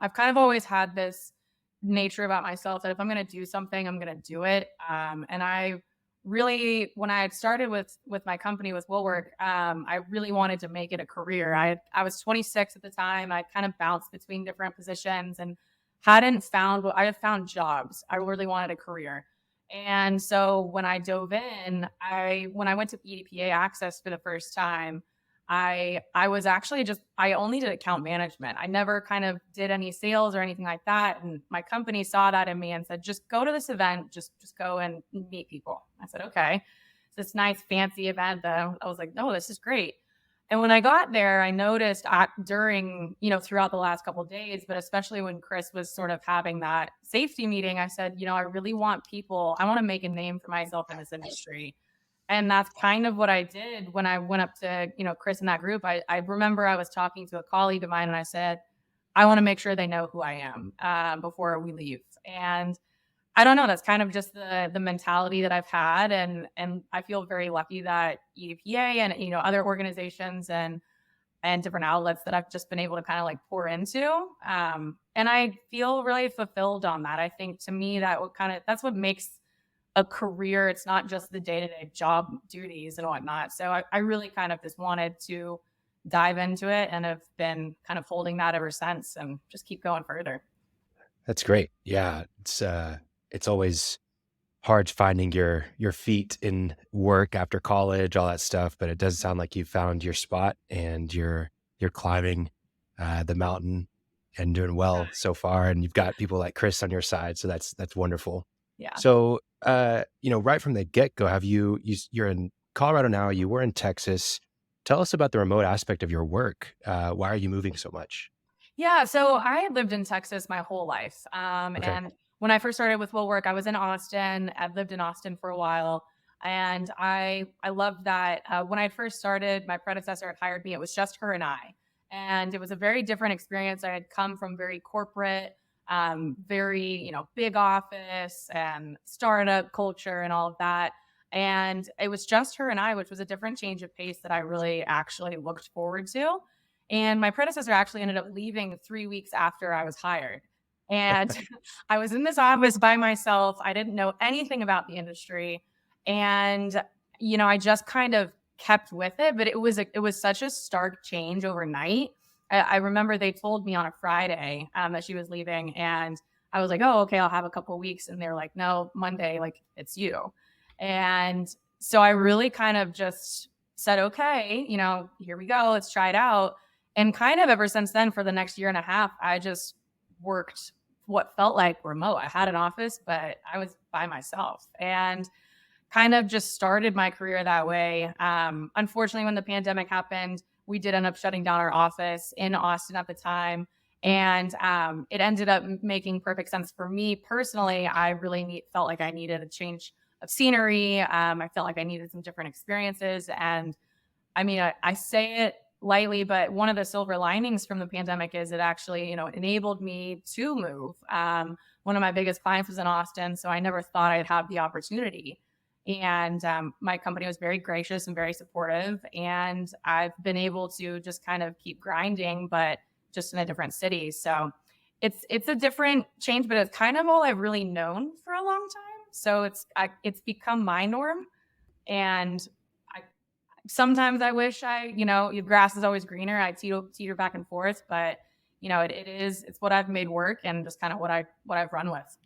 I've kind of always had this nature about myself that if I'm going to do something, I'm going to do it. And I really, when I had started with my company with Will Work, I really wanted to make it a career. I was 26 at the time. I kind of bounced between different positions and hadn't found what I had found jobs. I really wanted a career. And so when I dove in, when I went to EDPA Access for the first time, I was actually I only did account management. I never kind of did any sales or anything like that. And my company saw that in me and said, just go to this event, just go and meet people. I said, okay. It's this nice fancy event that I was like, no, this is great. And when I got there, I noticed during, throughout the last couple of days, but especially when Chris was sort of having that safety meeting, I said, I really want I want to make a name for myself in this industry. And that's kind of what I did when I went up to, Chris in that group. I remember I was talking to a colleague of mine and I said, I want to make sure they know who I am before we leave. And I don't know, that's kind of just the mentality that I've had. And I feel very lucky that EDPA and, other organizations and different outlets that I've just been able to kind of like pour into. And I feel really fulfilled on that. I think to me, that's what makes a career. It's not just the day-to-day job duties and whatnot. So I really kind of just wanted to dive into it and have been kind of holding that ever since and just keep going further. That's great. Yeah. It's always hard finding your feet in work after college, all that stuff, but it does sound like you found your spot and you're climbing the mountain and doing well so far. And you've got people like Chris on your side. So that's wonderful. Yeah. So, right from the get-go, you're in Colorado now, you were in Texas. Tell us about the remote aspect of your work. Why are you moving so much? Yeah. So I had lived in Texas my whole life. Okay. And when I first started with Will Work, I was in Austin. I'd lived in Austin for a while. And I loved that. When I first started, my predecessor had hired me. It was just her and I. And it was a very different experience. I had come from very corporate, very, big office and startup culture and all of that. And it was just her and I, which was a different change of pace that I really actually looked forward to. And my predecessor actually ended up leaving 3 weeks after I was hired. And I was in this office by myself. I didn't know anything about the industry. And, I just kind of kept with it, but it was such a stark change overnight. I remember they told me on a Friday that she was leaving, and I was like, "Oh, okay, I'll have a couple of weeks." And they're like, "No, Monday, like it's you." And so I really kind of just said, "Okay, here we go. Let's try it out." And kind of ever since then, for the next year and a half, I just worked what felt like remote. I had an office, but I was by myself. And kind of just started my career that way. Unfortunately, when the pandemic happened, we did end up shutting down our office in Austin at the time. And it ended up making perfect sense for me personally. I really felt like I needed a change of scenery. I felt like I needed some different experiences. And I mean, I say it lightly, but one of the silver linings from the pandemic is it actually, enabled me to move. One of my biggest clients was in Austin, so I never thought I'd have the opportunity. And my company was very gracious and very supportive. And I've been able to just kind of keep grinding, but just in a different city. So it's a different change, but it's kind of all I've really known for a long time. So it's become my norm. And I sometimes I wish your grass is always greener. I teeter back and forth, but it's what I've made work and just kind of what I've run with.